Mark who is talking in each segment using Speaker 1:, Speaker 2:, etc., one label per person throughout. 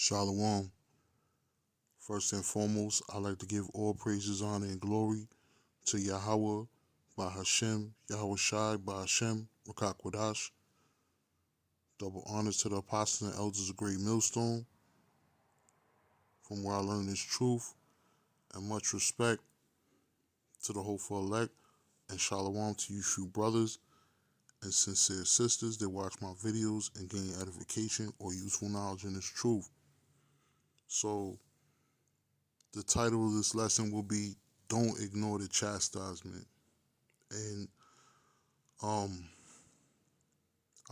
Speaker 1: Shalom. First and foremost, I'd like to give all praises, honor, and glory to Yahweh by Hashem, Yahweh Shai by Hashem, Rakak Wadash. Double honors to the apostles and elders of Great Millstone, from where I learned this truth, and much respect to the hopeful elect, and shalom to you true brothers and sincere sisters that watch my videos and gain edification or useful knowledge in this truth. So, the title of this lesson will be Don't Ignore the Chastisement. And I'm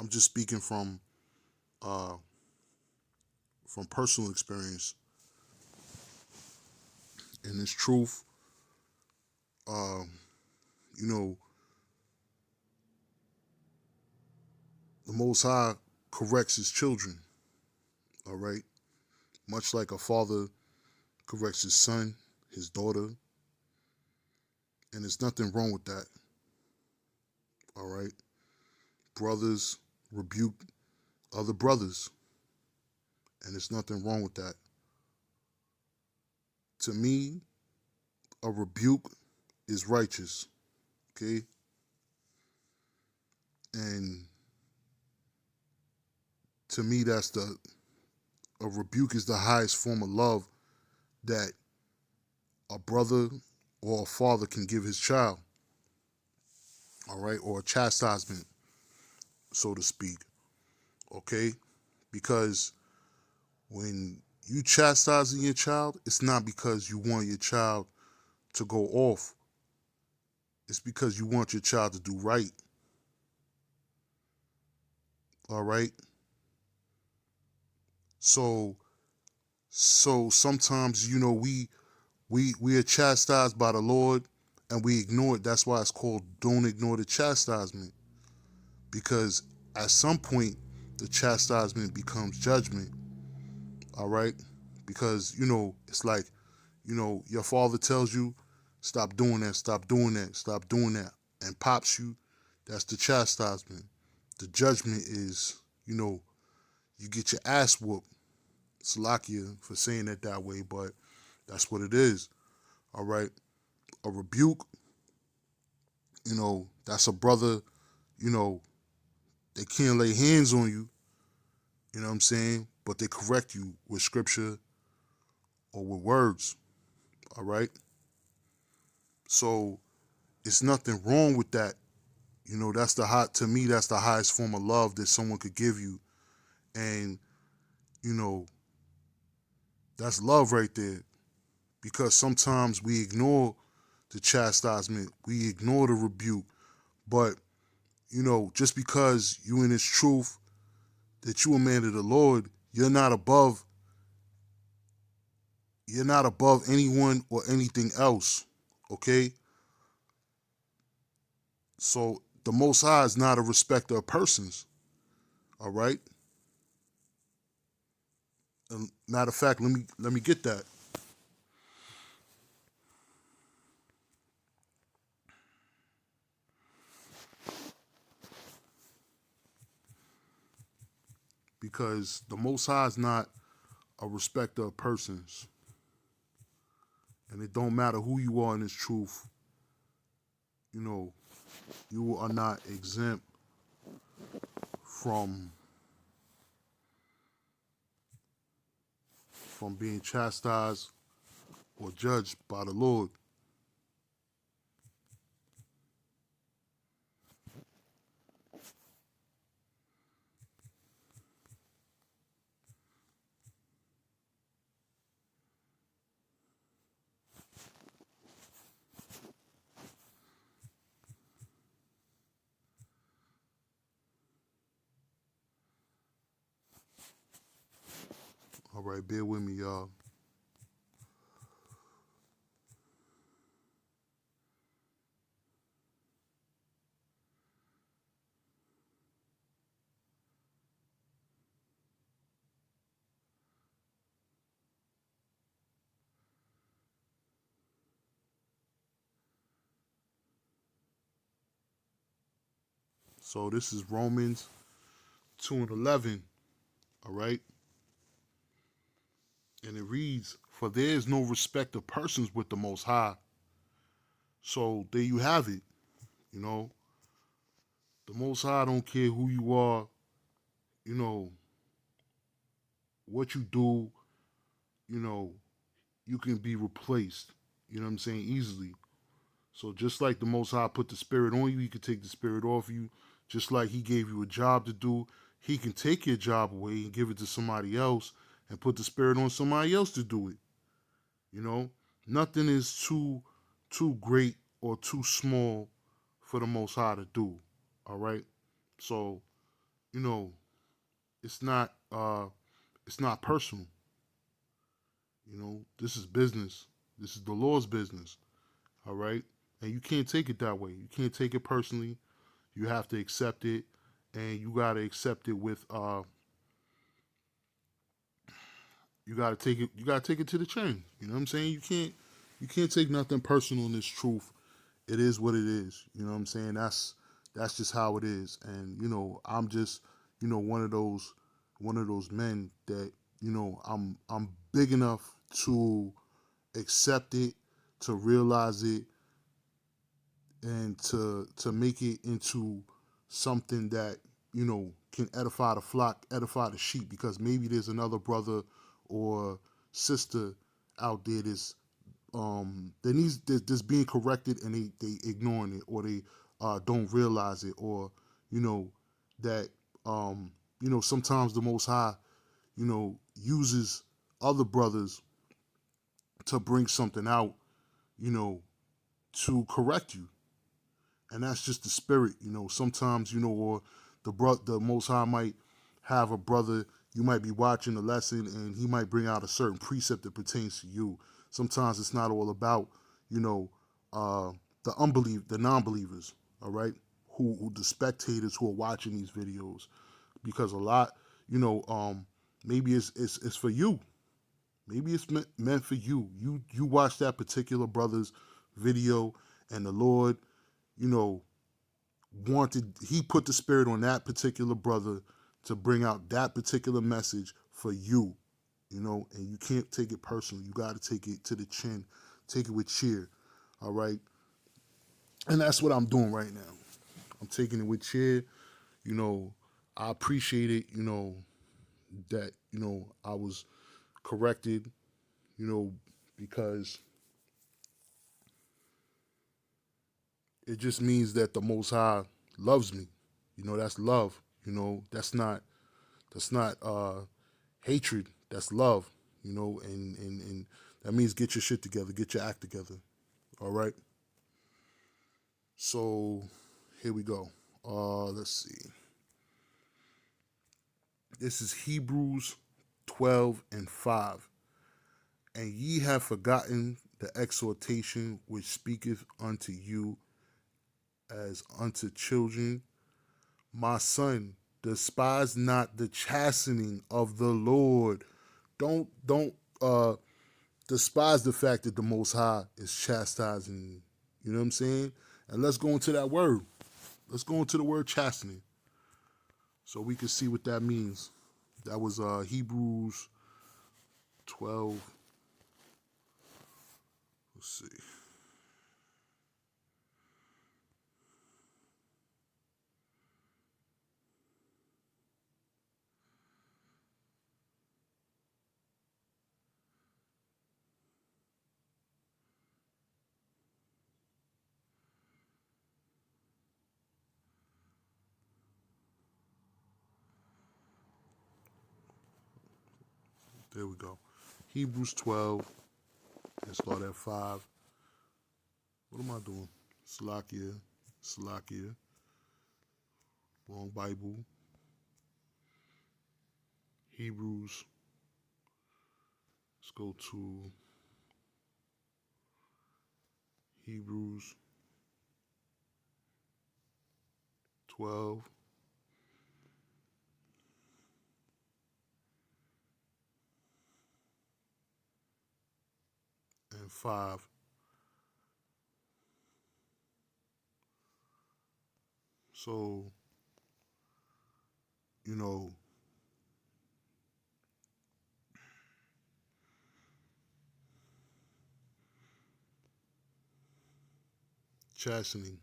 Speaker 1: just speaking uh, from personal experience. And this truth, um, you know, the Most High corrects his children, all right? Much like a father corrects his son, his daughter, and there's nothing wrong with that, all right? Brothers rebuke other brothers, and there's nothing wrong with that. To me, a rebuke is righteous, okay? And to me, a rebuke is the highest form of love that a brother or a father can give his child, all right, or a chastisement, so to speak, okay? Because when you chastising your child, it's not because you want your child to go off. It's because you want your child to do right, all right? So sometimes, we are chastised by the Lord and we ignore it. That's why it's called don't ignore the chastisement. Because at some point, the chastisement becomes judgment, all right? Because, it's like, your father tells you, stop doing that, stop doing that, stop doing that, and pops you. That's the chastisement. The judgment is, you get your ass whooped. Salakia for saying it that way, but that's what it is, all right? A rebuke, that's a brother, you know, they can't lay hands on you, you know what I'm saying? But they correct you with scripture or with words, all right? So it's nothing wrong with that. To me, that's the highest form of love that someone could give you. And, you know, that's love right there. Because sometimes we ignore the chastisement, we ignore the rebuke. But, just because you in this truth that you a man of the Lord, you're not above anyone or anything else. Okay? So the Most High is not a respecter of persons. All right? And matter of fact, let me get that. Because the Most High is not a respecter of persons. And it don't matter who you are in this truth. You are not exempt from being chastised or judged by the Lord. All right, bear with me, y'all. So this is Romans 2:11. All right. And it reads, "For there is no respect of persons with the Most High." So there you have it. You know, the Most High don't care who you are, you know, what you do, you know, you can be replaced, you know what I'm saying, easily. So just like the Most High put the spirit on you, he could take the spirit off you. Just like he gave you a job to do, he can take your job away and give it to somebody else and put the spirit on somebody else to do it. You know, nothing is too great or too small for the Most High to do. All right. So you know, it's not it's not personal. You know, this is business. This is the Lord's business. All right, and you can't take it that way. You can't take it personally. You have to accept it, and you gotta accept it with you gotta take it. You gotta take it to the chin. You know what I'm saying? You can't take nothing personal in this truth. It is what it is. You know what I'm saying? That's just how it is. And I'm just one of those men that I'm big enough to accept it, to realize it, and to make it into something that can edify the flock, edify the sheep, because maybe there's another brother or sister out there that needs that's being corrected, and they ignoring it, or they don't realize it, or you know that sometimes the Most High uses other brothers to bring something out, you know to correct you. And that's just the spirit. Sometimes or the Most High might have a brother. You might be watching a lesson, and he might bring out a certain precept that pertains to you. Sometimes it's not all about you know uh, the non-believers. All right, who the spectators who are watching these videos, because a lot, maybe it's for you. Maybe it's meant for you. You watch that particular brother's video, and the Lord, you know, he put the spirit on that particular brother to bring out that particular message for you, and you can't take it personal. You got to take it to the chin, take it with cheer. All right. And that's what I'm doing right now. I'm taking it with cheer. You know, I appreciate it, that, I was corrected, you know, because it just means that the Most High loves me. That's love. That's not hatred. That's love. And that means get your shit together, get your act together. All right. So here we go. Let's see. This is Hebrews 12:5. And ye have forgotten the exhortation which speaketh unto you as unto children. My son, despise not the chastening of the Lord. Don't despise the fact that the Most High is chastising you. You know what I'm saying? And let's go into that word. Let's go into the word chastening, so we can see what that means. That was Hebrews 12. Let's see. There we go. Hebrews 12. Let's start at 5. What am I doing? Salakia. Salakia. Wrong Bible. Hebrews. Let's go to Hebrews 12 and 5. So, you know, Chastening.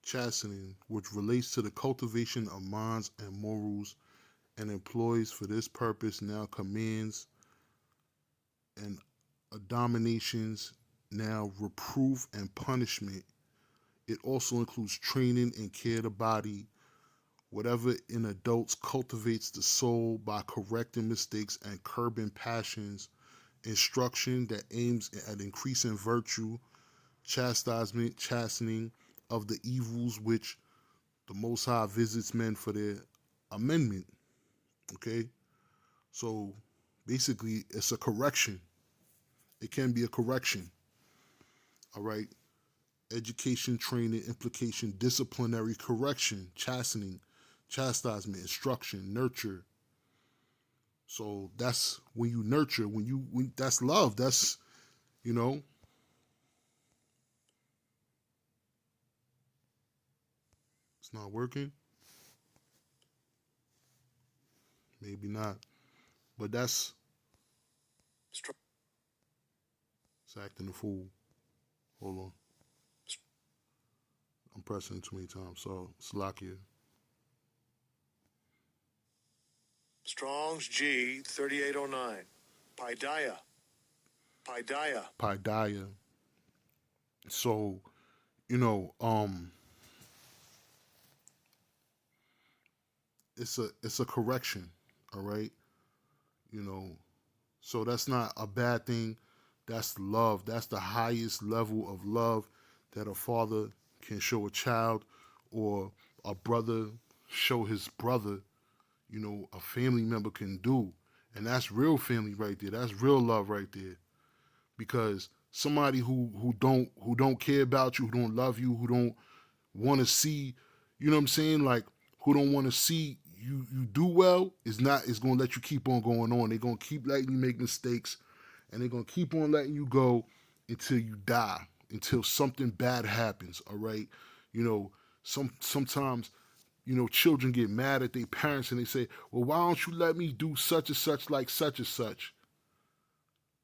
Speaker 1: Chastening, which relates to the cultivation of minds and morals and employs for this purpose now commands and dominations, now reproof and punishment. It also includes training and care of the body. Whatever in adults cultivates the soul by correcting mistakes and curbing passions. Instruction that aims at increasing virtue. Chastisement, chastening of the evils which the Most High visits men for their amendment. Okay? So basically, it's a correction. It can be a correction. All right? Education, training, implication, disciplinary correction, chastening, chastisement, instruction, nurture. So that's when you nurture, when that's love. That's, you know, it's not working. Maybe not. But that's it's acting a fool. Hold on. I'm pressing it too many times. So Slovakia.
Speaker 2: Strong's G 3809. Paideia. Paideia.
Speaker 1: Paideia. So, you know, it's a correction, all right? You know, so that's not a bad thing. That's love. That's the highest level of love that a father can show a child or a brother show his brother, you know, a family member can do. And that's real family right there. That's real love right there. Because somebody who don't care about you, who don't love you, who don't want to see, you know what I'm saying? Like who don't want to see you do well is gonna let you keep on going on. They're gonna keep letting you make mistakes and they're gonna keep on letting you go until you die, until something bad happens, all right? You know, sometimes, you know, children get mad at their parents and they say, well, why don't you let me do such and such like such and such?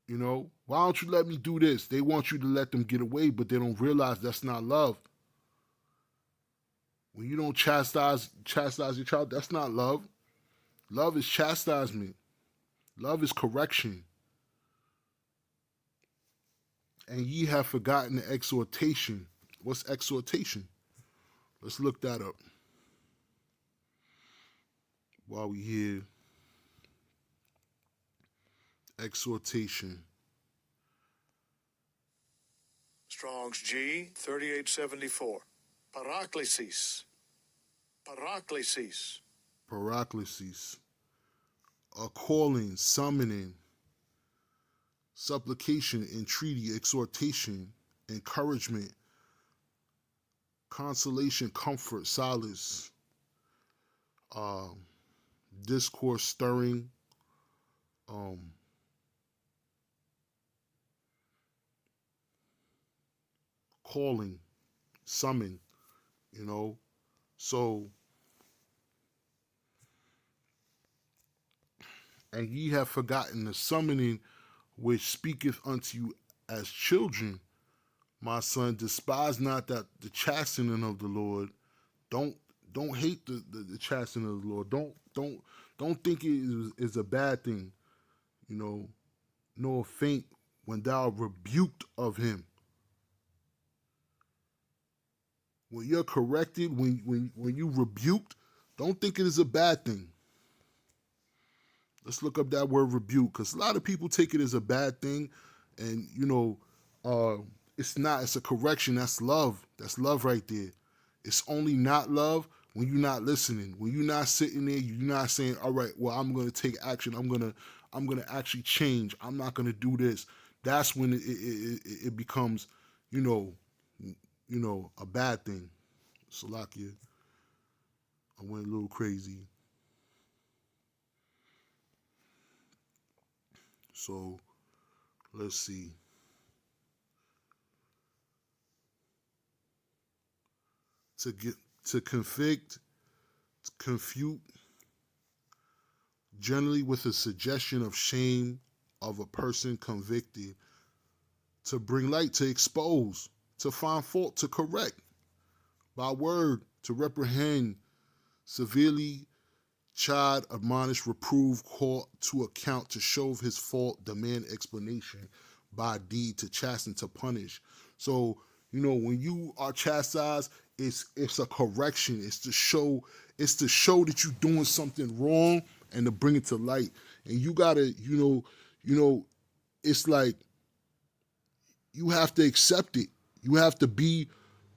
Speaker 1: You know, why don't you let me do this? They want you to let them get away, but they don't realize that's not love. When you don't chastise your child, that's not love. Love is chastisement. Love is correction. And ye have forgotten the exhortation. What's exhortation? Let's look that up while we hear exhortation.
Speaker 2: Strong's G 3874. Paraklesis. Paraklesis.
Speaker 1: Paraklesis. A calling, summoning, supplication, entreaty, exhortation, encouragement, consolation, comfort, solace, um, discourse, stirring, um, calling, summon, you know. So, and ye have forgotten the summoning which speaketh unto you as children. My son, despise not that the chastening of the Lord. Don't don't hate the chastening of the Lord. Don't think it is a bad thing, you know, nor faint when thou art rebuked of him. When you're corrected, when you rebuked, don't think it is a bad thing. Let's look up that word rebuke because a lot of people take it as a bad thing, and you know, uh, it's not. It's a correction. That's love. That's love right there. It's only not love when you're not listening. When you're not sitting there, you're not saying, "All right, well, I'm gonna take action. I'm gonna actually change. I'm not gonna do this." That's when it becomes, you know, a bad thing. Salakia, I went a little crazy. So let's see. To get to convict, confute, generally with a suggestion of shame of a person convicted, to bring light, to expose. to find fault, to correct, by word, to reprehend, severely chide, admonish, reprove, call to account, to show of his fault, demand explanation, by deed, to chasten, to punish. So, when you are chastised, it's a correction. It's to show that you're doing something wrong and to bring it to light. And you gotta, it's like you have to accept it. You have to be,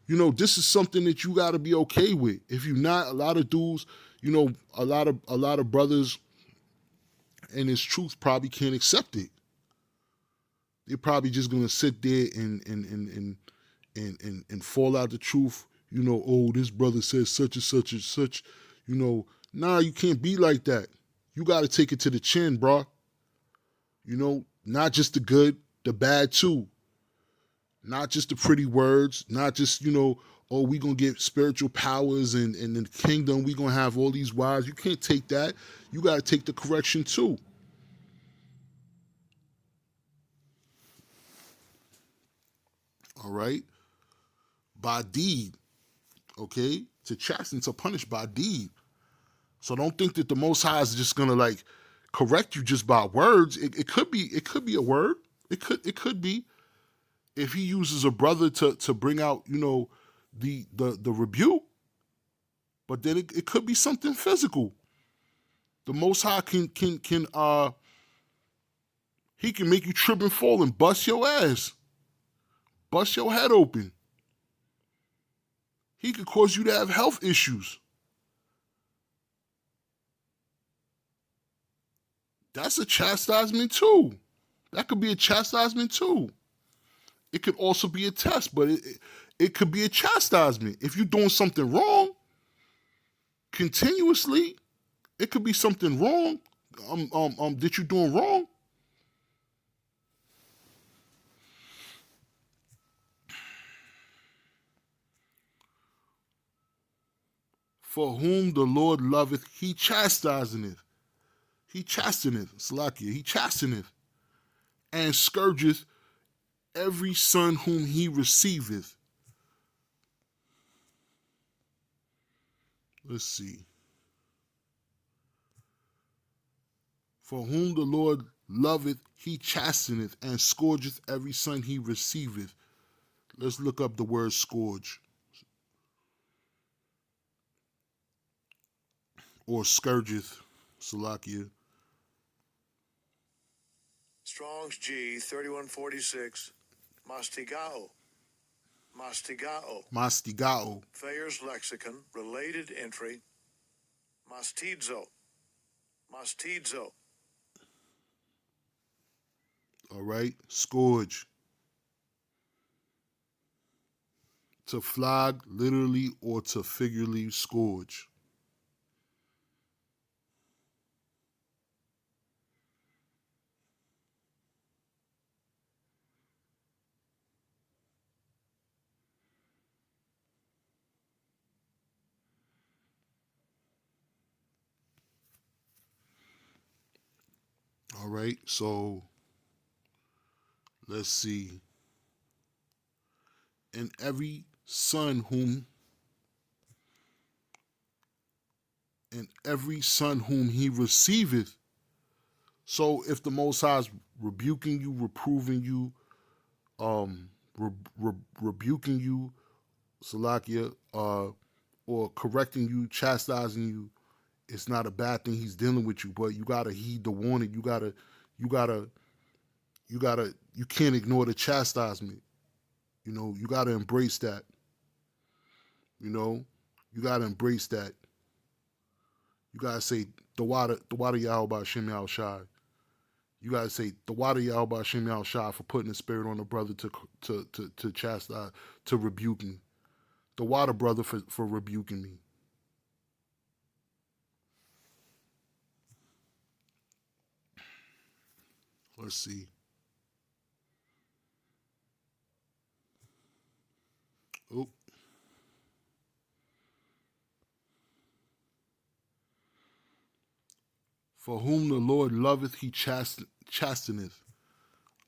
Speaker 1: this is something that you got to be okay with. If you're not, a lot of dudes, a lot of brothers and his truth probably can't accept it. They're probably just gonna sit there and fall out the truth. Oh, this brother says such and such and such. Nah, you can't be like that. You got to take it to the chin, bro. Not just the good, the bad too. Not just the pretty words, not just, oh, we gonna get spiritual powers and in the kingdom, we gonna have all these wives. You can't take that. You gotta take the correction too. All right? By deed, okay? To chasten, to punish by deed. So don't think that the Most High is just gonna like correct you just by words. It could be a word. It could be. If he uses a brother to bring out, the rebuke, but then it could be something physical. The Most High can he can make you trip and fall and bust your ass, bust your head open. He could cause you to have health issues. That's a chastisement too. That could be a chastisement too. It could also be a test, but it could be a chastisement. If you're doing something wrong continuously, it could be something wrong that you're doing wrong. For whom the Lord loveth, he chastiseth. He chasteneth, Salakia, he chasteneth, and scourgeth every son whom he receiveth. Let's see. For whom the Lord loveth, he chasteneth, and scourgeth every son he receiveth. Let's look up the word scourge or scourgeth, Salakia.
Speaker 2: Strong's G 3146. Mastigao. Mastigao.
Speaker 1: Mastigao.
Speaker 2: Thayer's Lexicon. Related entry. Mastizo. Mastizo.
Speaker 1: All right, scourge. To flog, literally, or to figuratively scourge. All right, so let's see. And every son whom he receiveth. So if the Most High is rebuking you, reproving you, rebuking you, Salakia, or correcting you, chastising you, it's not a bad thing. He's dealing with you, but you gotta heed the warning. You can't ignore the chastisement. You gotta embrace that. You know, you gotta embrace that. You gotta say the water Yahweh Shem Yahweh Shai. You gotta say the water Yahweh Shem Yahweh Shai for putting the spirit on the brother to chastise, to rebuke me. The water brother for rebuking me. Let's see. Oh, for whom the Lord loveth, he chasteneth.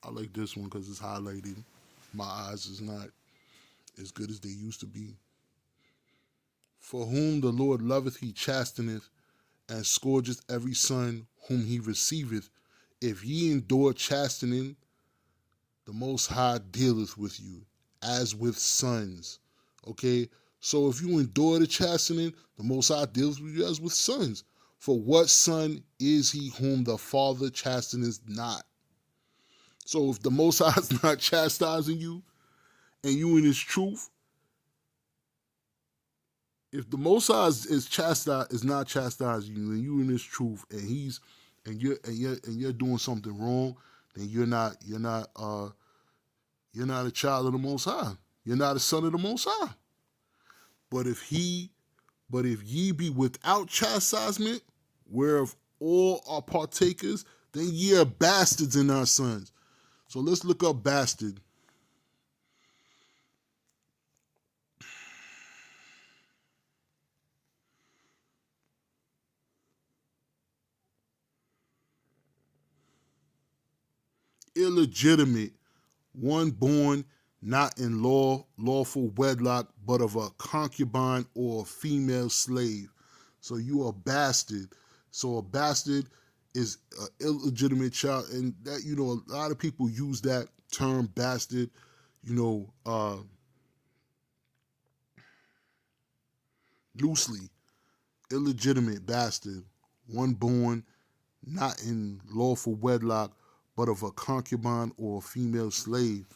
Speaker 1: I like this one because it's highlighted. My eyes is not. as good as they used to be. For whom the Lord loveth, he chasteneth, and scourgeth every son whom he receiveth. If ye endure chastening, the Most High dealeth with you as with sons. Okay? So if you endure the chastening, the Most High deals with you as with sons. For what son is he whom the Father chasteneth not? So if the Most High is not chastising you and you in his truth, if the Most High is not chastising you and you in his truth and you're doing something wrong, then you're not a child of the Most High. You're not a son of the Most High. But if he, but if ye be without chastisement, whereof all are partakers, then ye are bastards and not sons. So let's look up bastard. Illegitimate, one born not in lawful wedlock, but of a concubine or a female slave. So you are a bastard. So a bastard is an illegitimate child, and that a lot of people use that term bastard, you know, loosely. Illegitimate bastard, one born not in lawful wedlock, but of a concubine or a female slave.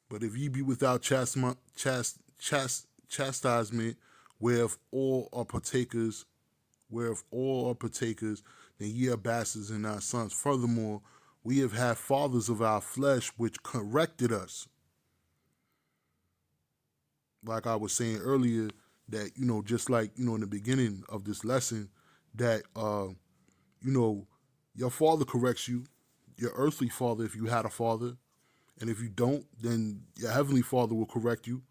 Speaker 1: But if ye be without chastisement, whereof all are partakers, then ye are bastards and not sons. Furthermore, we have had fathers of our flesh which corrected us. Like I was saying earlier, that just like in the beginning of this lesson, that you know, your father corrects you, your earthly father, if you had a father, and if you don't, then your heavenly father will correct you.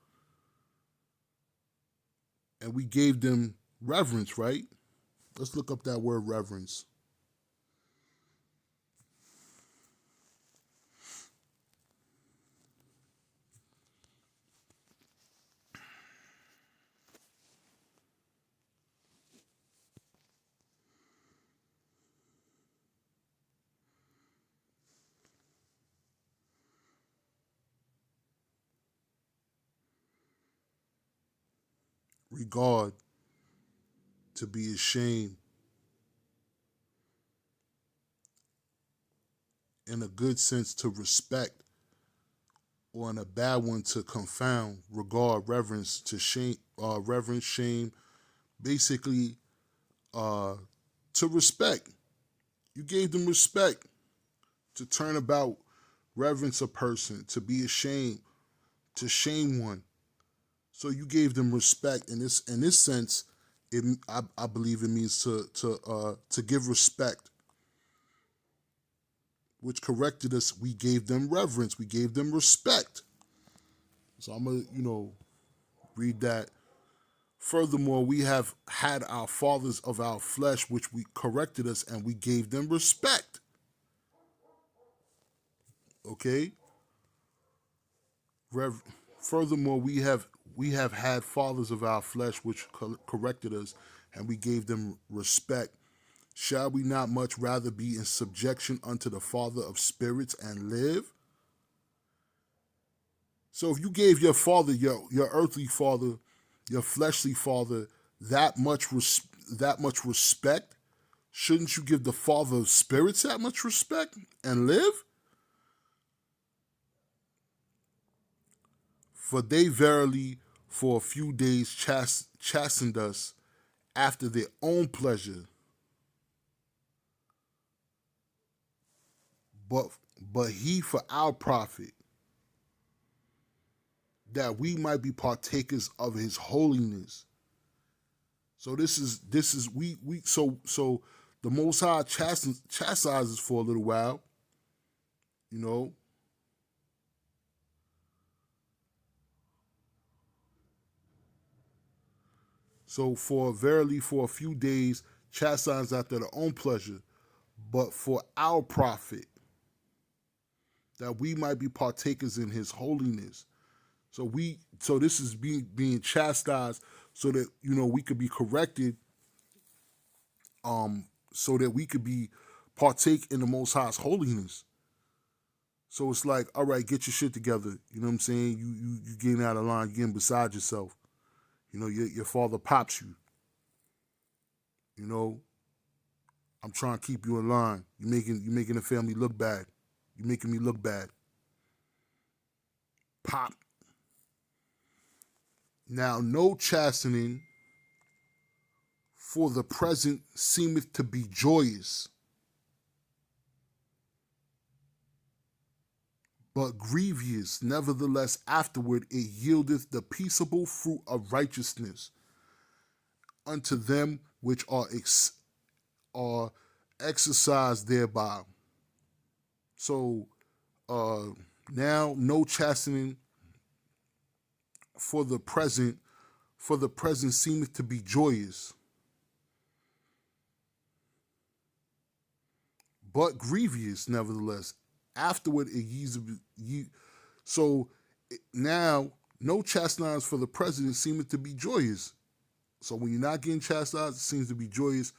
Speaker 1: And we gave them reverence, right? Let's look up that word reverence. Regard, to be ashamed, in a good sense to respect, or in a bad one to confound. Regard, reverence, to shame, reverence, shame, basically to respect. You gave them respect. To turn about, reverence a person, to be ashamed, to shame one. So you gave them respect in this sense. I believe it means to give respect, which corrected us. We gave them reverence. We gave them respect. So I'm gonna read that. Furthermore, we have had our fathers of our flesh, which we corrected us, and we gave them respect. Okay. Rev- Furthermore, we have had fathers of our flesh, which corrected us, and we gave them respect. Shall we not much rather be in subjection unto the Father of spirits and live? So if you gave your father, your earthly father, your fleshly father, that much respect, shouldn't you give the Father of spirits that much respect and live? For they verily for a few days chastened us after their own pleasure, but he for our profit, that we might be partakers of his holiness. So this is we so the Most High chastises for a little while, you know. So for verily for a few days chastise after their own pleasure, but for our profit, that we might be partakers in his holiness. So this is being chastised so that we could be corrected, so that we could be partake in the Most High's holiness. So it's like, all right, get your shit together. You know what I'm saying? You getting out of line, you getting beside yourself. Your father pops you. You know, I'm trying to keep you in line. You making the family look bad. You making me look bad. Pop. Now no chastening for the present seemeth to be joyous, but grievous. Nevertheless, afterward it yieldeth the peaceable fruit of righteousness unto them which are exercised thereby. So now no chastening for the present seemeth to be joyous, but grievous. Nevertheless, afterward it so now no chastisement for the present seemeth to be joyous. So when you're not getting chastised, it seems to be joyous,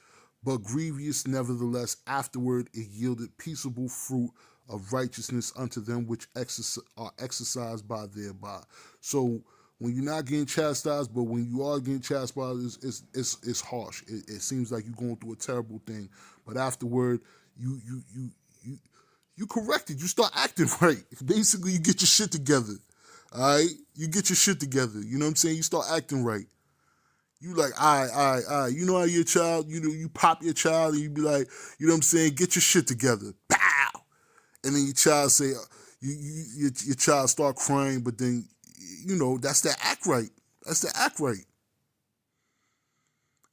Speaker 1: but grievous. Nevertheless, afterward it yielded peaceable fruit of righteousness unto them which are exercised by thereby. So when you're not getting chastised, but when you are getting chastised, it's harsh. It seems like you're going through a terrible thing, but afterward you correct it. You start acting right. Basically, you get your shit together. All right, you get your shit together. You know what I'm saying? You start acting right. You like, all right. You know how your child, you pop your child and you be like, you know what I'm saying? Get your shit together. Pow! And then your child say, your child start crying, but then, that's the act right. That's the act right.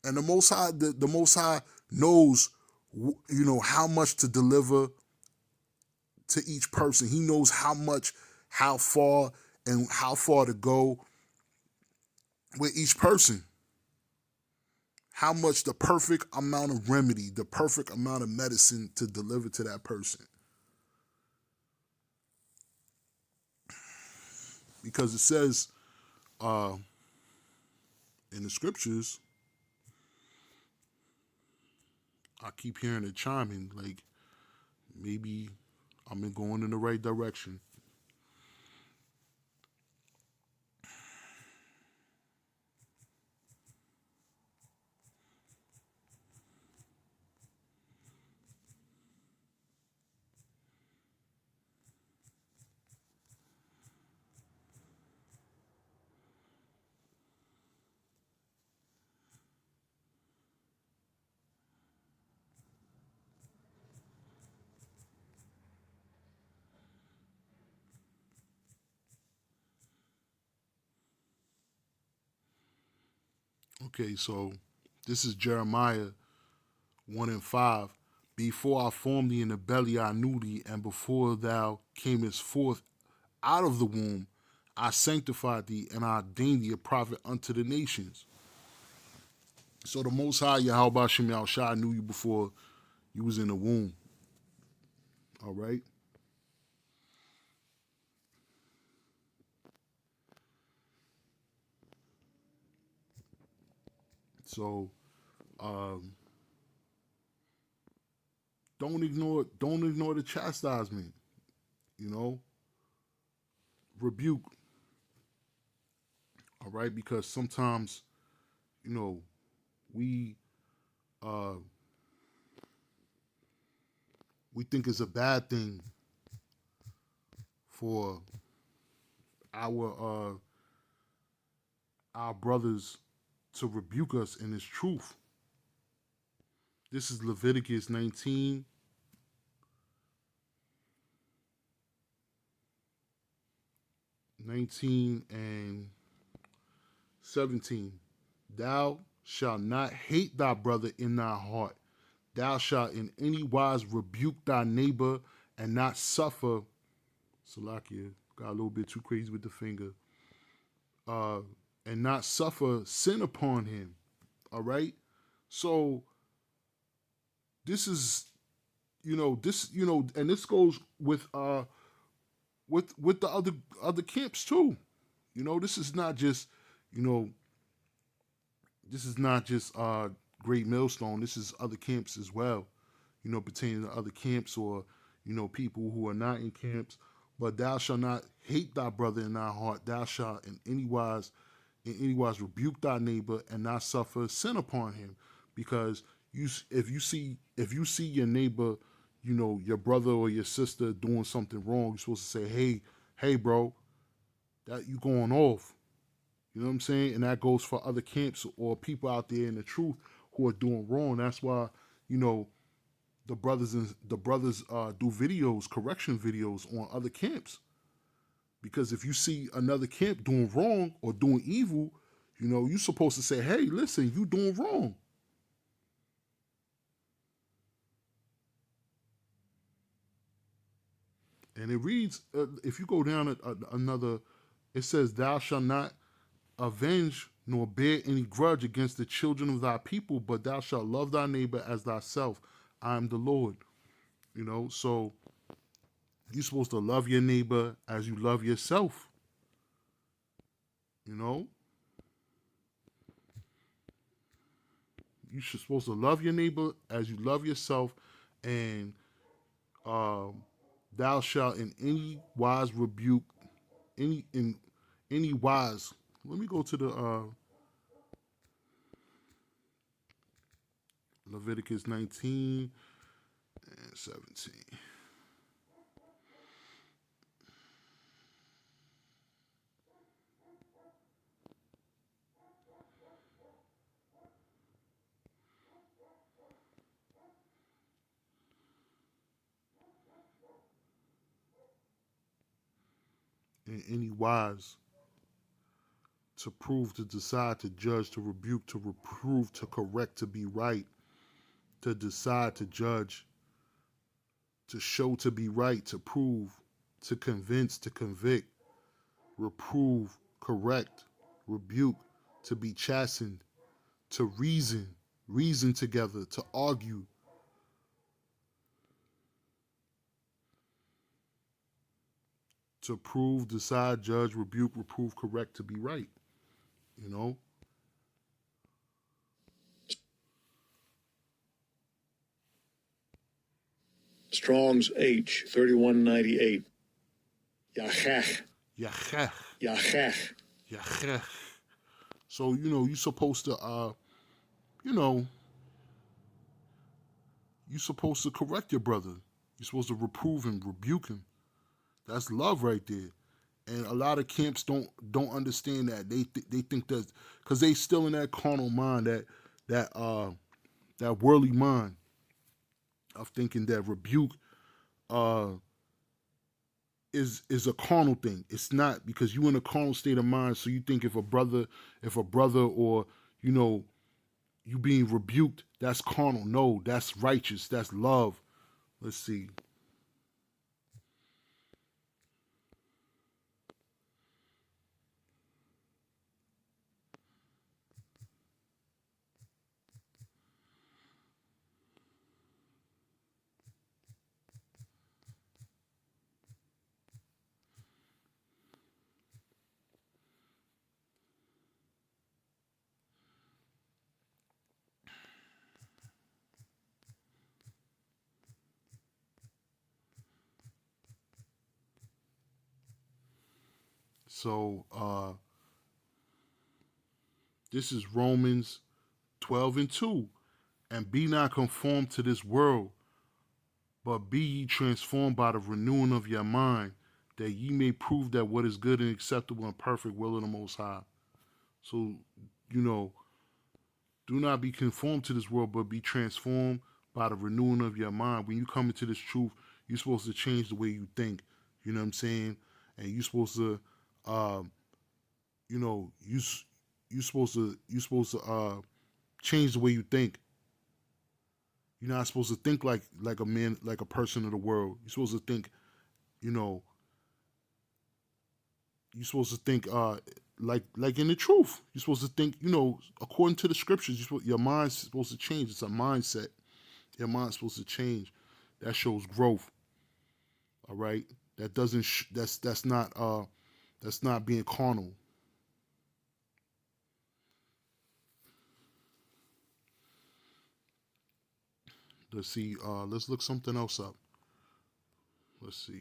Speaker 1: And the Most High, the Most High knows, how much to deliver to each person. He knows how far, and how far to go with each person. How much, the perfect amount of remedy, the perfect amount of medicine to deliver to that person. Because it says in the scriptures, I keep hearing it chiming, like maybe I'm going in the right direction. Okay, so this is Jeremiah 1:5. Before I formed thee in the belly, I knew thee, and before thou camest forth out of the womb, I sanctified thee, and I ordained thee a prophet unto the nations. So the Most High Yahweh Shem Yahushua knew you before you was in the womb. All right. So don't ignore the chastisement. You know, rebuke. All right, because sometimes we uh, we think it's a bad thing for our our brothers to rebuke us in His truth. This is Leviticus 19, 19 and 17. Thou shalt not hate thy brother in thy heart. Thou shalt in any wise rebuke thy neighbor and not suffer. Salakia got a little bit too crazy with the finger. And not suffer sin upon him. All right. So This is, this, and this goes with the other camps too. This is not just, you know, this is not just Great Millstone. This is other camps as well. Pertaining to other camps or people who are not in camps. But thou shalt not hate thy brother in thy heart. Thou shalt in any wise rebuke thy neighbor and not suffer sin upon him, because if you see your neighbor, your brother or your sister doing something wrong, you're supposed to say, hey, bro, that you going off. You know what I'm saying? And that goes for other camps or people out there in the truth who are doing wrong. That's why you know the brothers do videos, correction videos on other camps. Because if you see another camp doing wrong or doing evil, you're supposed to say, "Hey, listen, you doing wrong." And it reads, if you go down another, it says, "Thou shalt not avenge nor bear any grudge against the children of thy people, but thou shalt love thy neighbor as thyself. I am the Lord." So you're supposed to love your neighbor as you love yourself. You know, you're supposed to love your neighbor as you love yourself, and um, thou shalt in any wise rebuke any wise. Let me go to the Leviticus 19 and 17. In any wise, to prove, to decide, to judge, to rebuke, to reprove, to correct, to be right, to decide, to judge, to show, to be right, to prove, to convince, to convict, reprove, correct, rebuke, to be chastened, to reason together, to argue, to prove, decide, judge, rebuke, reprove, correct, to be right. You know,
Speaker 2: Strong's H 3198. Yachach.
Speaker 1: Yachech,
Speaker 2: Yachach.
Speaker 1: Yachech. So you're supposed to you know, you're supposed to correct your brother. You're supposed to reprove him, rebuke him. That's love right there. And a lot of camps don't understand that. They think that because they still in that carnal mind, that worldly mind of thinking that rebuke uh is a carnal thing. It's not, because you in a carnal state of mind. So you think if a brother or you know you being rebuked, that's carnal. No, that's righteous. That's love. Let's see. So this is Romans 12:2. And be not conformed to this world, but be ye transformed by the renewing of your mind, that ye may prove that what is good and acceptable and perfect will of the Most High. So, you know, do not be conformed to this world, but be transformed by the renewing of your mind. When you come into this truth, you're supposed to change the way you think. You know what I'm saying? And you're supposed to, um, you know, you're supposed to change the way you think. You're not supposed to think like a man, like a person of the world. You're supposed to think, you know, you're supposed to think like in the truth. You're supposed to think, according to the scriptures. Your mind's supposed to change. It's a mindset. Your mind's supposed to change. That shows growth. All right. That doesn't. That's not being carnal. Let's see. Let's look something else up. Let's see.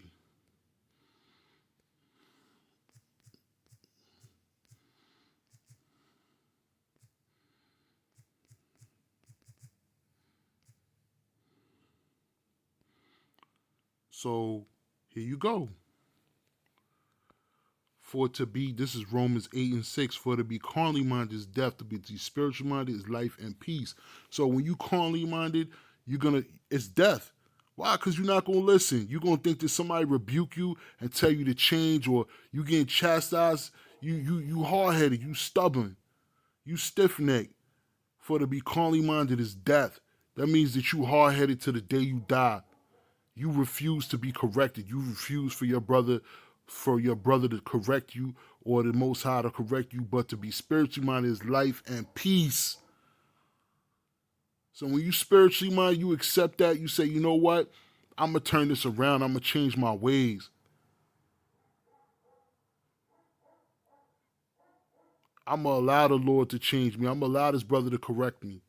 Speaker 1: So here you go. For to be, this is Romans 8 and 6, for to be carnally minded is death, to be spiritually minded is life and peace. So when you carnally minded, it's death. Why? Because you're not going to listen. You're going to think that somebody rebuke you and tell you to change, or you getting chastised. You hard-headed, you stubborn, you stiff-necked. For to be carnally minded is death. That means that you hard-headed to the day you die. You refuse to be corrected. You refuse for your brother to correct you, or the Most High to correct you. But to be spiritually minded is life and peace. So when you spiritually minded, you accept that. You say, you know what? I'm going to turn this around. I'm going to change my ways. I'm going to allow the Lord to change me. I'm going to allow this brother to correct me.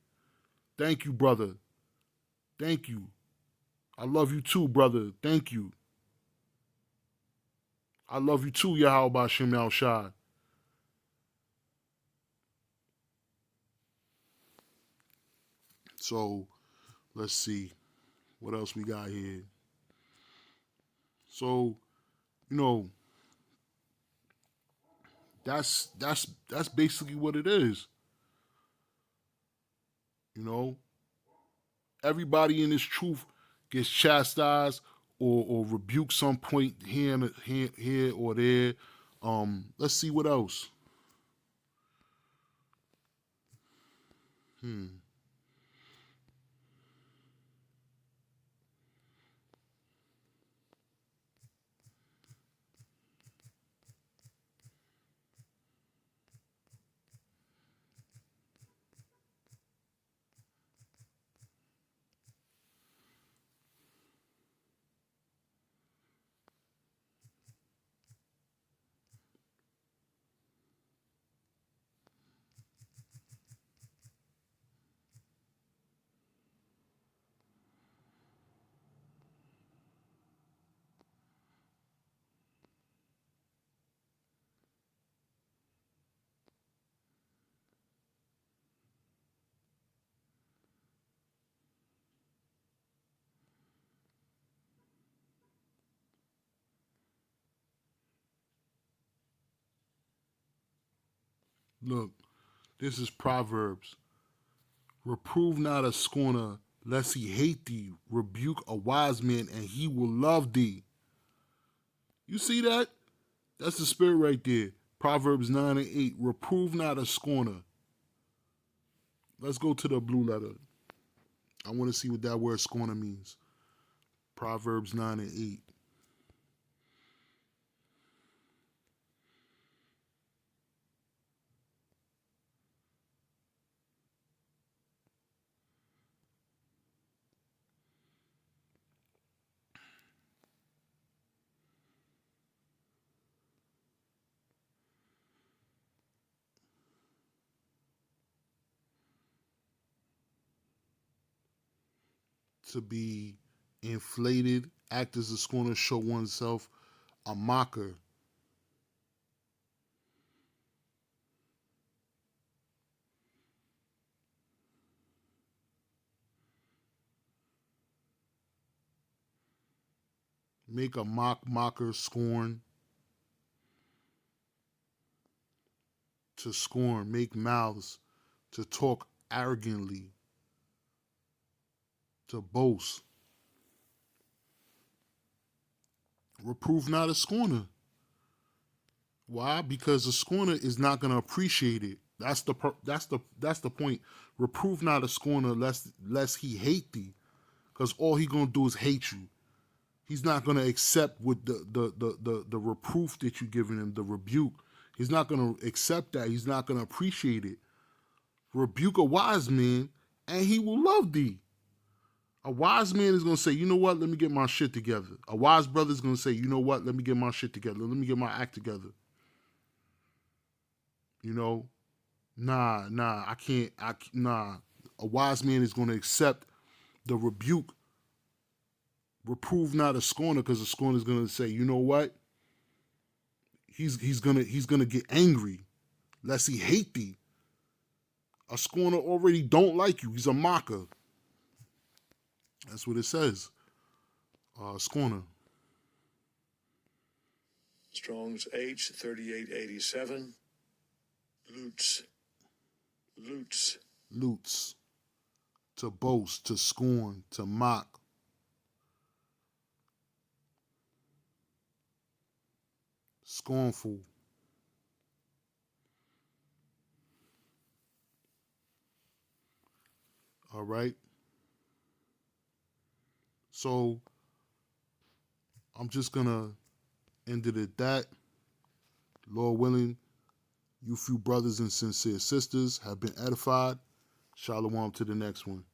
Speaker 1: Thank you, brother. Thank you. I love you too, brother. Thank you. I love you too, Yahweh Shem Al Shai. So let's see what else we got here. So, you know, that's basically what it is. You know, everybody in this truth gets chastised or rebuked some point here or there. Let's see what else. Look, this is Proverbs. Reprove not a scorner, lest he hate thee. Rebuke a wise man, and he will love thee. You see that? That's the spirit right there. Proverbs 9 and 8. Reprove not a scorner. Let's go to the blue letter. I want to see what that word scorner means. Proverbs 9 and 8. To be inflated, act as a scorner, show oneself a mocker. Make a mocker, scorn. To scorn, make mouths, to talk arrogantly, to boast. Reprove not a scorner. Why? Because a scorner is not going to appreciate it. That's the point. Reprove not a scorner lest he hate thee, because all he gonna do is hate you. He's not gonna accept with the reproof that you're giving him, the rebuke. He's not gonna accept that. He's not gonna appreciate it. Rebuke a wise man, and he will love thee. A wise man is going to say, you know what, let me get my shit together. A wise brother is going to say, you know what, let me get my shit together. Let me get my act together. You know, I can't, nah. A wise man is going to accept the rebuke, reprove not a scorner, because the scorner is going to say, you know what, he's gonna get angry, lest he hate thee. A scorner already don't like you. He's a mocker. That's what it says. Scorner.
Speaker 2: Strong's H 3887. Lutes. Lutes.
Speaker 1: Lutes. To boast, to scorn, to mock. Scornful. All right. So I'm just gonna end it at that. Lord willing, you few brothers and sincere sisters have been edified. Shalom to the next one.